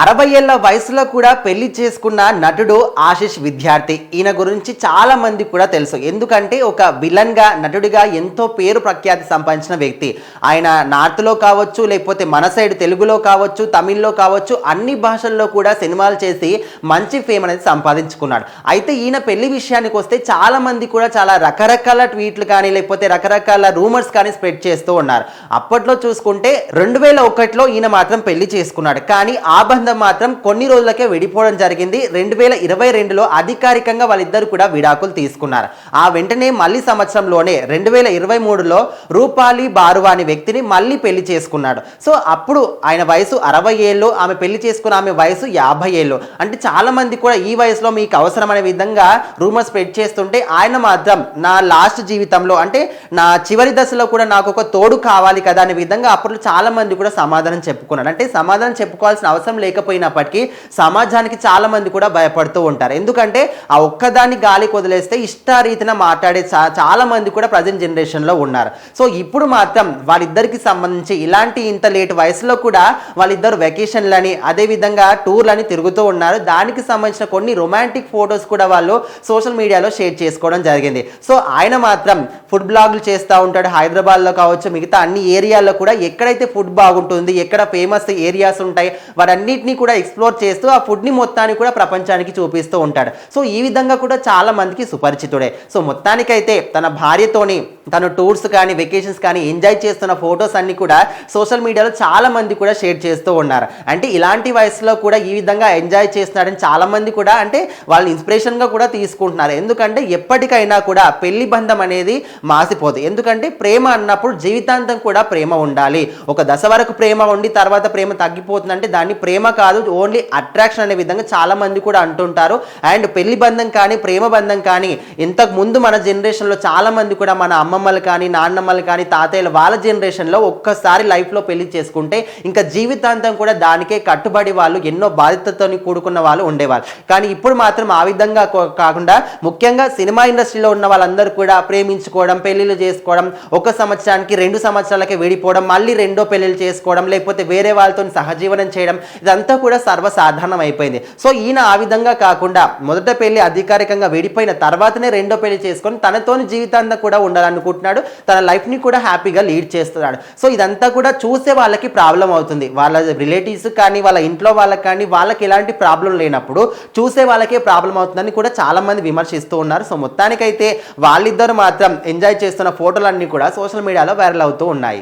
60 ఏళ్ల వయసులో కూడా పెళ్లి చేసుకున్న నటుడు ఆశిష్ విద్యార్థి. ఈయన గురించి చాలా మంది కూడా తెలుసు. ఎందుకంటే ఒక విలన్ గా నటుడిగా ఎంతో పేరు ప్రఖ్యాతి సంపాదించిన వ్యక్తి. ఆయన నార్త్లో కావచ్చు, లేకపోతే మన సైడ్ తెలుగులో కావచ్చు, తమిళ్లో కావచ్చు, అన్ని భాషల్లో కూడా సినిమాలు చేసి మంచి ఫేమ్ అనేది సంపాదించుకున్నాడు. అయితే ఈయన పెళ్లి విషయానికి వస్తే చాలా మంది కూడా చాలా రకరకాల ట్వీట్లు కానీ లేకపోతే రకరకాల రూమర్స్ కానీ స్ప్రెడ్ చేస్తూ ఉన్నారు. అప్పట్లో చూసుకుంటే 2001లో ఈయన మాత్రం పెళ్లి చేసుకున్నాడు. కానీ ఆ మాత్రం కొన్ని రోజులకే విడిపోవడం జరిగింది. 2022లో అధికారికంగా వాళ్ళిద్దరు కూడా విడాకులు తీసుకున్నారు. ఆ వెంటనే మళ్ళీ సంవత్సరంలోనే 2023లో రూపాలి బారువా అనే వ్యక్తిని మళ్ళీ పెళ్లి చేసుకున్నాడు. సో అప్పుడు ఆయన వయసు 60 ఏళ్ళు, ఆమె పెళ్లి చేసుకున్న ఆమె వయసు 50 ఏళ్ళు. అంటే చాలా మంది కూడా ఈ వయసులో మీకు అవసరం అనే విధంగా రూమర్ స్ప్రెడ్ చేస్తుంటే ఆయన మాత్రం నా లాస్ట్ జీవితంలో అంటే నా చివరి దశలో కూడా నాకు ఒక తోడు కావాలి కదా అనే విధంగా అప్పుడు చాలా మంది కూడా సమాధానం చెప్పుకున్నాడు. అంటే సమాధానం చెప్పుకోవాల్సిన అవసరం లేకపోయినప్పటికీ సమాజానికి చాలా మంది కూడా భయపడుతూ ఉంటారు. ఎందుకంటే ఆ ఒక్కదాన్ని గాలికి వదిలేస్తే ఇష్టారీతిన మాట్లాడే చాలా మంది కూడా ప్రజెంట్ జనరేషన్లో ఉన్నారు. సో ఇప్పుడు మాత్రం వాళ్ళిద్దరికి సంబంధించి ఇలాంటి ఇంత లేట్ వయసులో కూడా వాళ్ళిద్దరు వెకేషన్లని అదేవిధంగా టూర్లని తిరుగుతూ ఉన్నారు. దానికి సంబంధించిన కొన్ని రొమాంటిక్ ఫొటోస్ కూడా వాళ్ళు సోషల్ మీడియాలో షేర్ చేసుకోవడం జరిగింది. సో ఆయన మాత్రం ఫుడ్ బ్లాగులు చేస్తూ ఉంటాడు. హైదరాబాద్లో కావచ్చు, మిగతా అన్ని ఏరియాల్లో కూడా ఎక్కడైతే ఫుడ్ బాగుంటుంది, ఎక్కడ ఫేమస్ ఏరియాస్ ఉంటాయి, వాటన్నిటిని కూడా ఎక్స్ప్లోర్ చేస్తూ ఆ ఫుడ్ని మొత్తాన్ని కూడా ప్రపంచానికి చూపిస్తూ ఉంటాడు. సో ఈ విధంగా కూడా చాలా మందికి సుపరిచితుడే. సో మొత్తానికైతే తన భార్యతోని తను టూర్స్ కానీ వెకేషన్స్ కానీ ఎంజాయ్ చేస్తున్న ఫొటోస్ అన్ని కూడా సోషల్ మీడియాలో చాలా మంది కూడా షేర్ చేస్తూ ఉన్నారు. అంటే ఇలాంటి వయసులో కూడా ఈ విధంగా ఎంజాయ్ చేస్తున్నాడని చాలా మంది కూడా అంటే వాళ్ళని ఇన్స్పిరేషన్గా కూడా తీసుకుంటున్నారు. ఎందుకంటే ఎప్పటికైనా కూడా పెళ్లి బంధం అనేది మాసిపోదు. ఎందుకంటే ప్రేమ అన్నప్పుడు జీవితాంతం కూడా ప్రేమ ఉండాలి. ఒక దశ వరకు ప్రేమ ఉండి తర్వాత ప్రేమ తగ్గిపోతుందంటే దాన్ని ప్రేమ కాదు, ఓన్లీ అట్రాక్షన్ అనే విధంగా చాలా మంది కూడా అంటుంటారు. అండ్ పెళ్లి బంధం కానీ ప్రేమ బంధం కానీ ఇంతకు ముందు మన జనరేషన్లో చాలా మంది కూడా మన అమ్మమ్మలు కానీ నాన్నమ్మలు కానీ తాతయ్యలు వాళ్ళ జనరేషన్లో ఒక్కసారి లైఫ్లో పెళ్లి చేసుకుంటే ఇంకా జీవితాంతం కూడా దానికే కట్టుబడి వాళ్ళు ఎన్నో బాధ్యతతో కూడుకున్న వాళ్ళు ఉండేవాళ్ళు. కానీ ఇప్పుడు మాత్రం ఆ విధంగా కాకుండా ముఖ్యంగా సినిమా ఇండస్ట్రీలో ఉన్న వాళ్ళందరూ కూడా ప్రేమించుకోవడం, పెళ్లిళ్ళు చేసుకోవడం, ఒక సంవత్సరానికి 2 సంవత్సరాలకే విడిపోవడం, మళ్ళీ రెండో పెళ్లిళ్ళు చేసుకోవడం, లేకపోతే వేరే వాళ్ళతో సహజీవనం చేయడం, ఇదంతా కూడా సర్వసాధారణం అయిపోయింది. సో ఈయన ఆ విధంగా కాకుండా మొదట పెళ్లి అధికారికంగా విడిపోయిన తర్వాతనే రెండో పెళ్లి చేసుకొని తనతోని జీవితాంతం కూడా ఉండాలనుకుంటున్నాడు. తన లైఫ్ని కూడా హ్యాపీగా లీడ్ చేస్తున్నాడు. సో ఇదంతా కూడా చూసే వాళ్ళకి ప్రాబ్లం అవుతుంది. వాళ్ళ రిలేటివ్స్ కానీ వాళ్ళ ఇంట్లో వాళ్ళకి కానీ వాళ్ళకి ఎలాంటి ప్రాబ్లం లేనప్పుడు చూసే వాళ్ళకే ప్రాబ్లం అవుతుందని కూడా చాలా మంది విమర్శిస్తూ ఉన్నారు. సో మొత్తానికైతే వాళ్ళిద్దరు మాత్రం ఎంజాయ్ చేస్తున్న ఫోటోలన్నీ కూడా సోషల్ మీడియాలో వైరల్ అవుతూ ఉన్నాయి.